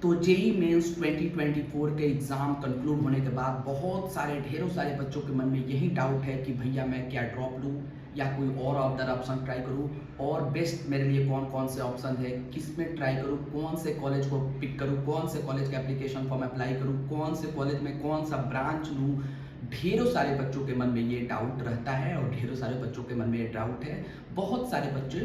तो JEE mains 2024 के exam conclude होने के बाद बहुत सारे ढेरों सारे बच्चों के मन में यही डाउट है कि भैया मैं क्या ड्रॉप लूँ या कोई और अदर ऑप्शन ट्राई करूँ, और बेस्ट मेरे लिए कौन कौन से ऑप्शन है, किस में ट्राई करूँ, कौन से कॉलेज को पिक करूँ, कौन से कॉलेज का एप्लीकेशन फॉर्म अप्लाई करूँ, कौन से कॉलेज में कौन सा ब्रांच लूँ। ढेरों सारे बच्चों के मन में ये डाउट रहता है और ढेरों सारे बच्चों के मन में ये डाउट है। बहुत सारे बच्चे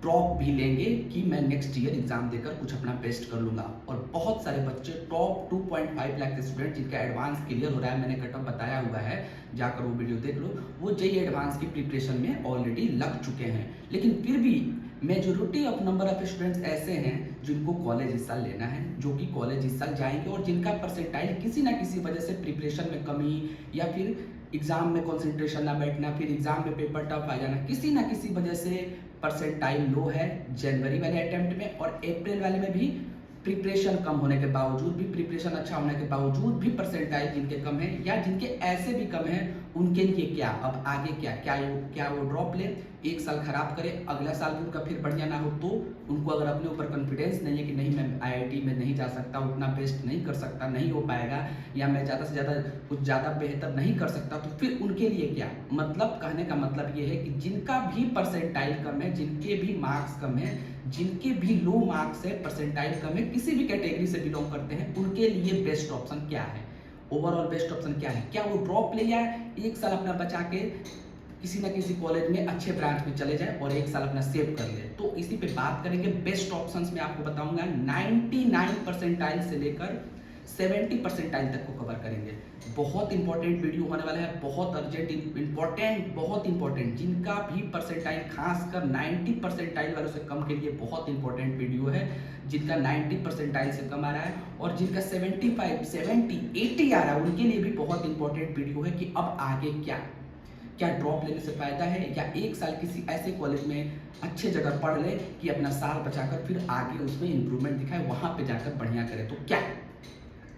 ड्रॉप भी लेंगे कि मैं नेक्स्ट ईयर एग्जाम देकर कुछ अपना बेस्ट कर लूँगा, और बहुत सारे बच्चे टॉप 2.5 लाख स्टूडेंट जिनका एडवांस क्लियर हो रहा है, मैंने कट ऑफ बताया हुआ है, जाकर वो वीडियो देख लो, वो जेईई एडवांस की प्रिपरेशन में ऑलरेडी लग चुके हैं। लेकिन फिर भी majority of number of students ऐसे हैं जिनको कॉलेज इस साल लेना है, जो कि कॉलेज इस साल जाएंगे और जिनका परसेंटाइल किसी ना किसी वजह से प्रिपरेशन में कमी या फिर एग्जाम में कंसंट्रेशन ना बैठना, फिर एग्जाम में पेपर टफ आ जाना, किसी ना किसी वजह से परसेंटाइल लो है जनवरी वाले अटेम्प्ट में, और अप्रैल वाले में भी प्रिपरेशन कम होने के बावजूद भी, प्रिपरेशन अच्छा होने के बावजूद भी परसेंटाइल जिनके कम है या जिनके ऐसे भी कम है, उनके लिए क्या अब आगे क्या वो ड्रॉप ले, एक साल खराब करे, अगला साल भी उनका फिर बढ़िया ना हो, तो उनको अगर अपने ऊपर कॉन्फिडेंस नहीं है कि नहीं मैं आईआईटी में नहीं जा सकता, उतना बेस्ट नहीं कर सकता, नहीं हो पाएगा, या मैं ज़्यादा से ज़्यादा कुछ ज़्यादा बेहतर नहीं कर सकता, तो फिर उनके लिए क्या, मतलब कहने का मतलब ये है कि जिनका भी परसेंटाइल कम है, जिनके भी मार्क्स कम है, जिनके भी लो मार्क्स है, परसेंटाइल कम है, किसी भी कैटेगरी से बिलोंग करते हैं, उनके लिए बेस्ट ऑप्शन क्या है, ओवरऑल बेस्ट ऑप्शन क्या है, क्या वो ड्रॉप ले जाए, एक साल अपना बचा के किसी ना किसी कॉलेज में अच्छे ब्रांच में चले जाए और एक साल अपना सेव कर ले। तो इसी पे बात करेंगे। बेस्ट ऑप्शंस में आपको बताऊंगा 99 परसेंटाइल से लेकर 70 परसेंटाइल तक को कवर करेंगे। बहुत इंपॉर्टेंट वीडियो होने वाला है, बहुत अर्जेंट इंपॉर्टेंट, बहुत इंपॉर्टेंट, जिनका भी परसेंटाइल खासकर 90 परसेंटाइल वालों से कम के लिए बहुत इंपॉर्टेंट वीडियो है, जिनका 90 परसेंटाइल से कम आ रहा है और जिनका 75 70 80 आ रहा है, उनके लिए भी बहुत इंपॉर्टेंट वीडियो है कि अब आगे क्या ड्रॉप लेने से फायदा है, या एक साल किसी ऐसे कॉलेज में अच्छे जगह पढ़ ले कि अपना साल बचाकर फिर आगे उसमें इंप्रूवमेंट दिखाए, वहां पे जाकर बढ़िया करे। तो क्या,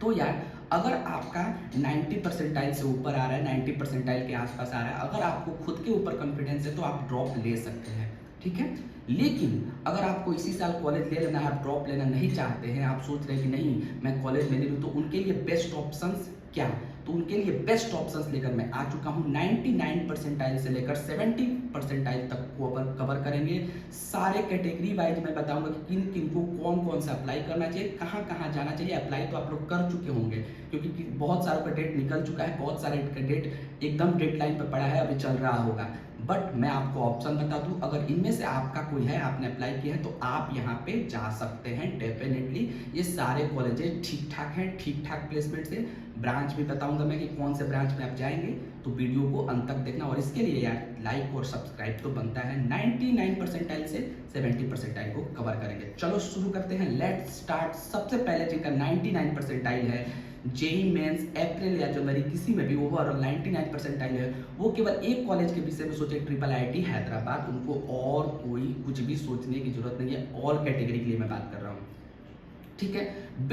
तो यार अगर आपका 90 परसेंटाइल से ऊपर आ रहा है, 90 परसेंटाइल के आसपास आ रहा है, अगर आपको खुद के ऊपर कॉन्फिडेंस है तो आप ड्रॉप ले सकते हैं, ठीक है। लेकिन अगर आपको इसी साल कॉलेज ले लेना है, आप ड्रॉप लेना नहीं चाहते हैं, आप सोच रहे हैं कि नहीं मैं कॉलेज में ले लूँ, तो उनके लिए बेस्ट ऑप्शंस क्या, तो उनके लिए बेस्ट ऑप्शंस लेकर मैं आ चुका हूँ। 99 परसेंटाइल से लेकर 70 परसेंटाइल तक को कवर करेंगे। सारे कैटेगरी वाइज मैं बताऊंगा कि किन किन को कौन कौन सा अप्लाई करना चाहिए, कहाँ कहाँ जाना चाहिए। अप्लाई तो आप लोग कर चुके होंगे क्योंकि बहुत सारों का डेट निकल चुका है, बहुत सारे का डेट एकदम डेडलाइन पर पड़ा है, अभी चल रहा होगा। बट मैं आपको ऑप्शन बता दूं, अगर इनमें से आपका कोई है, आपने अप्लाई किया है, तो आप यहाँ पे जा सकते हैं डेफिनेटली। ये सारे कॉलेजेस ठीक ठाक हैं, ठीक ठाक प्लेसमेंट से। ब्रांच भी बताऊंगा मैं कि कौन से ब्रांच में आप जाएंगे, तो वीडियो को अंत तक देखना। और इसके लिए यार लाइक और सब्सक्राइब तो बनता है। 99 परसेंटाइल से 70 परसेंटाइल को कवर करेंगे। चलो शुरू करते हैं, लेट्स स्टार्ट। सबसे पहले जिनका 99 परसेंटाइल है, जेई मेंस अप्रैल या जनवरी किसी में भी ओवरऑल 99 परसेंटाइल है, वो केवल एक कॉलेज के विषय में सोचे, ट्रिपल आईआईटी हैदराबाद। उनको और कोई कुछ भी सोचने की जरूरत नहीं है, ऑल कैटेगरी के लिए मैं बात कर रहा हूँ, ठीक है।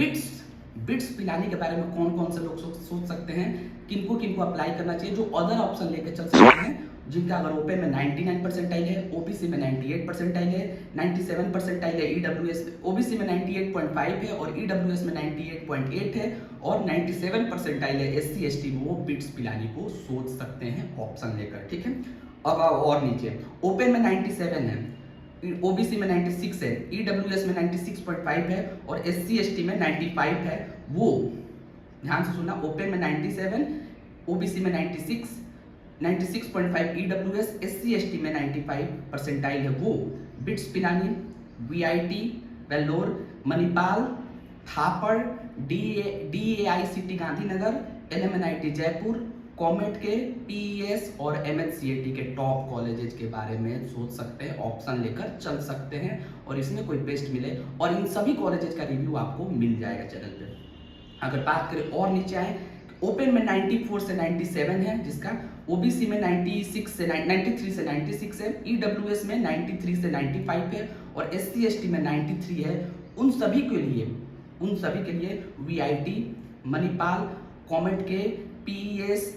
बिट्स पिलानी के बारे में कौन कौन से लोग सोच सकते हैं, किनको अप्लाई करना चाहिए, जो अदर ऑप्शन लेकर चल सकते हैं, जिनका अगर ओपन में 99 परसेंटाइल है, ओबीसी में 98 परसेंटाइल है, 97 परसेंटाइल है, ईडब्ल्यूएस ओबीसी में 98.5 है और ईडब्ल्यूएस में 98.8 है, और 97 परसेंटाइल है एससी एसटी में, वो बिट्स पिलानी को सोच सकते हैं ऑप्शन लेकर, ठीक है। अब और नीचे ओपन में 97 है, ओबीसी में 96 है, ईडब्ल्यूएस में 96.5 है और एससी एसटी में 95 है। वो ध्यान से सुनना, ओपन में 97, ओबीसी में 96, 96.5 ईडब्ल्यूएस, एससी एसटी में 95 परसेंटाइल है, वो BITS Pilani, VIT, Vellore, Manipal, Thapar, DAICT Gandhinagar, LMNIT Jaipur, COMET के, पीईएस और एमएचसीएटी के टॉप कॉलेजेस के बारे में सोच सकते हैं, ऑप्शन लेकर चल सकते हैं और इसमें कोई बेस्ट मिले, और इन सभी कॉलेजेस का रिव्यू आपको मिल जाएगा चैनल पे। अगर बात करें और नीचे आए, ओपन में 94 से 97 है जिसका, ओबीसी में 93 से 96 है, ईडब्ल्यूएस में 93 से 95 है और एससी एसटी में 93 है। उन सभी के लिए वीआईटी, मणिपाल, कॉमेट के, पीईएस,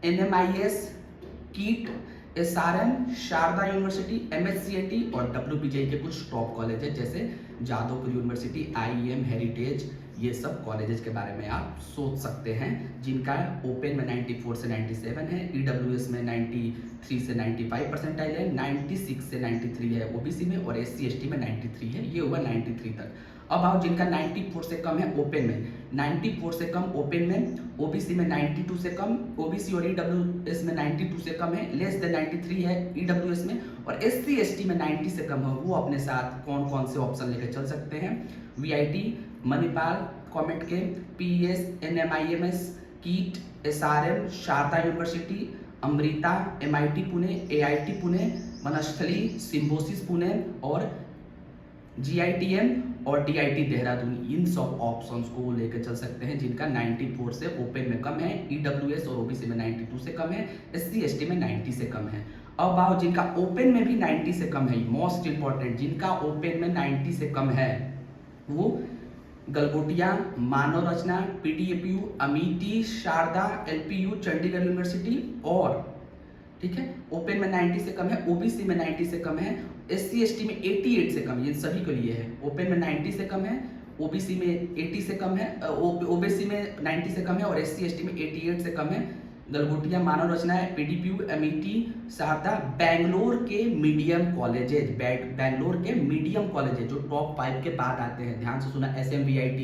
एनएमआईएस, कीट, एसआरएम, शारदा यूनिवर्सिटी, एमएचसीएटी और डब्ल्यूपीजे के कुछ टॉप कॉलेज है, जैसे जादवपुर यूनिवर्सिटी, IEM, हेरिटेज, ये सब कॉलेजेस के बारे में आप सोच सकते हैं, जिनका ओपन में 94 से 97 है, EWS में 93 से 95 परसेंटाइल है, 96 से 93 है OBC में, और SC ST में 93 है। ये हुआ 93 तक। अब आओ जिनका 94 से कम है ओपन में, 94 से कम ओपन में, OBC में 92 से कम, OBC और EWS में 92 से कम है, लेस देन 93 है EWS में, और SC ST में 90 से कम है। वो अपने साथ कौन कौन से ऑप्शन लेकर चल सकते हैं? VIT, Manipal, COMEDK, PES, NMIMS, KIIT, SRM, Sharda University, Amrita, MIT Pune, AIT Pune, Banasthali, Symbiosis Pune, और GITM और DIT देहरादून। इन सब ऑप्शंस को लेकर चल सकते हैं जिनका 94 से ओपन में कम है, EWS और OBC में 92 से कम है, SC ST में 90 से कम है। अब आओ जिनका ओपन में भी 90 से कम है, मोस्ट इंपॉर्टेंट, जिनका ओपन में 90 से कम है, वो Galgotia, Manav Rachna, PTAPU, Amity, Sharda, LPU, Chandigarh University, और ठीक है ओपन में 90 से कम है, OBC में 90 से कम है, SC ST में 88 से कम है। ये सभी के लिए है। ओपन में 90 से कम है, OBC में 80 से कम है, OBC में 90 से कम है, और SC ST में 88 से कम है। गलगोटिया, मानव रचना है, PTPU, अमिटी, शारदा, बेंगलोर के मीडियम कॉलेजेज, बेंगलोर के मीडियम कॉलेजेज जो टॉप 5 के बाद आते हैं, ध्यान से सुना, SMVIT,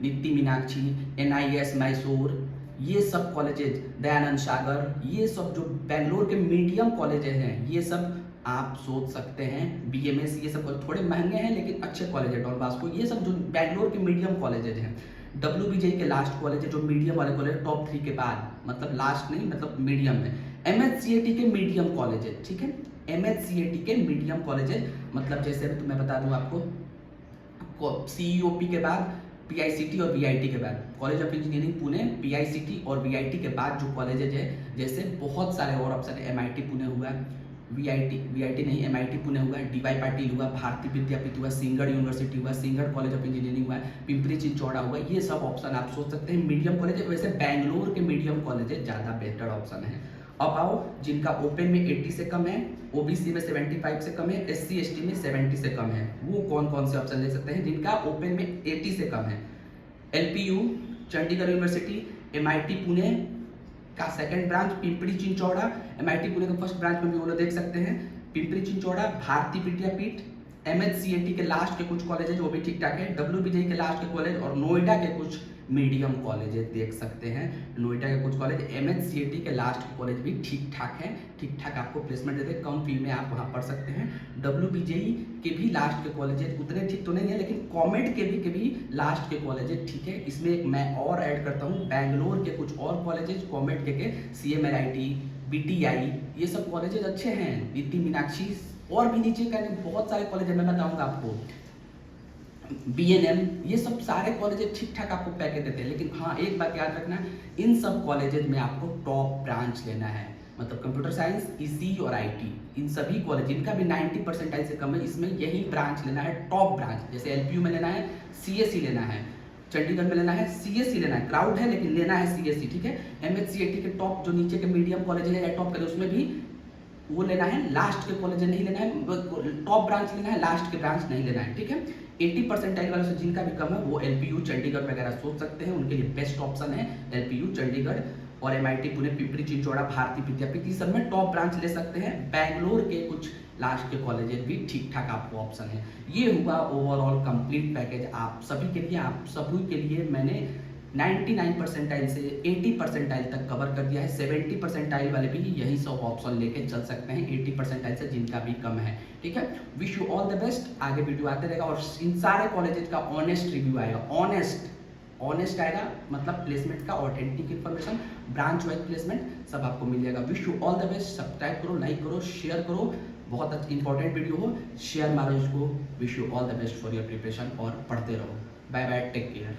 नित्ती मीनाक्षी, NIS मैसूर, ये सब कॉलेजेज, दयानंद सागर, ये सब जो बेंगलोर के मीडियम कॉलेजेज हैं, ये सब आप सोच सकते हैं। BMS, ये सब थोड़े महंगे हैं लेकिन अच्छे कॉलेज है, डॉन बॉस्को, ये सब जो बेंगलोर के मीडियम कॉलेजेज हैं। WBJ के लास्ट कॉलेज है जो मीडियम वाले कॉलेज, टॉप 3 के बाद, मतलब लास्ट नहीं, मतलब मीडियम है। MHCAT के मीडियम कॉलेज है, ठीक है, MHCAT के मीडियम कॉलेज है, मतलब जैसे मैं बता दूं आपको, CEOP के बाद PICT और VIT के बाद college of engineering Pune, PICT और VIT के बाद जो कॉलेजेज है, जैसे बहुत सारे और ऑप्शन है, MIT पुणे हुआ, VIT नहीं, MIT पुणे हुआ, DY पाटिल हुआ, भारती विद्यापीठ हुआ, सिंगड़ यूनिवर्सिटी हुआ, सिंगड़ कॉलेज ऑफ इंजीनियरिंग हुआ, पिंपरी चिंचौड़ा हुआ, ये सब ऑप्शन आप सोच सकते हैं मीडियम कॉलेज है। वैसे बेंगलोर के मीडियम कॉलेज ज़्यादा बेहतर ऑप्शन है। अब आओ जिनका ओपन में 80 से कम है, OBC में 75 से कम है, SC ST में 70 से कम है, वो कौन कौन से ऑप्शन ले सकते हैं? जिनका ओपन में 80 से कम है, LPU, Chandigarh university, MIT Pune का second branch Pimpri Chinchwad, MIT Pune का फर्स्ट ब्रांच में भी वो लोग देख सकते हैं, पिंपरी चिंचौड़ा, भारती विद्यापीठ, MHCAT के लास्ट के कुछ कॉलेज है जो भी ठीक ठाक है, WBJ के लास्ट के कॉलेज, और नोएडा के कुछ मीडियम कॉलेजेस देख सकते हैं। नोएडा के कुछ कॉलेज, MHCAT के लास्ट के कॉलेज भी ठीक ठाक है, ठीक ठाक आपको प्लेसमेंट देते हैं, कम फी में आप वहाँ पढ़ सकते हैं। WBJ के भी लास्ट के कॉलेजेस उतने ठीक तो नहीं है, लेकिन कॉमेट के भी लास्ट के कॉलेजेस ठीक है। इसमें एक मैं और ऐड करता हूँ, बेंगलोर के कुछ और कॉलेजेस कॉमेट के CMLIT, BTI, ये सब कॉलेजेस अच्छे हैं, नित्ती मीनाक्षी, और भी नीचे का बहुत सारे कॉलेज है, मैं बताऊंगा आपको, BNM, ये सब सारे कॉलेजेस ठीक ठाक आपको पैकेज देते हैं। लेकिन हाँ, एक बात याद रखना, इन सब कॉलेजेस में आपको टॉप ब्रांच लेना है, मतलब कंप्यूटर साइंस, EC और IT, इन सभी कॉलेज जिनका भी 90 परसेंटाइल से कम है, इसमें यही ब्रांच लेना है, टॉप ब्रांच। जैसे LPU में लेना है CSE लेना है, चंडीगढ़ में लेना है CSE लेना है, क्राउड है लेकिन लेना है CSE, ठीक है। MHCAT के टॉप जो नीचे के मीडियम कॉलेज है या टॉप के, उसमें भी वो लेना है, लास्ट के कॉलेज नहीं लेना है, टॉप ब्रांच लेना है, लास्ट के ब्रांच नहीं लेना है, ठीक है। 80 परसेंटाइल वालों से जिनका भी कम है वो LPU चंडीगढ़ वगैरह सोच सकते हैं, उनके लिए बेस्ट ऑप्शन है LPU चंडीगढ़, और MIT पुणे, पिंपरी चिंचौड़ा, भारती विद्यापीठ, इस सब में टॉप ब्रांच ले सकते हैं। बेंगलोर के कुछ लास्ट के कॉलेजेस भी ठीक ठाक आपको ऑप्शन है। ये हुआ ओवरऑल कंप्लीट पैकेज आप सभी के लिए। आप सभी के लिए मैंने 99 परसेंटाइल से 80 परसेंटाइल तक कवर कर दिया है। 70 परसेंटाइल वाले भी यही सब ऑप्शन लेके चल सकते हैं 80 परसेंटाइल से जिनका भी कम है, ठीक है। Wish you all the best. आगे वीडियो आते रहेगा और इन सारे कॉलेजेस का ऑनेस्ट रिव्यू आएगा, ऑनेस्ट आएगा, मतलब प्लेसमेंट का authentic information, branch wise placement सब आपको मिल जाएगा। Wish you all the best. Subscribe करो, लाइक करो, शेयर करो, बहुत अच्छा इंपॉर्टेंट वीडियो हो, शेयर मारो इसको। Wish you all the best for your preparation और पढ़ते रहो। Bye bye, take care.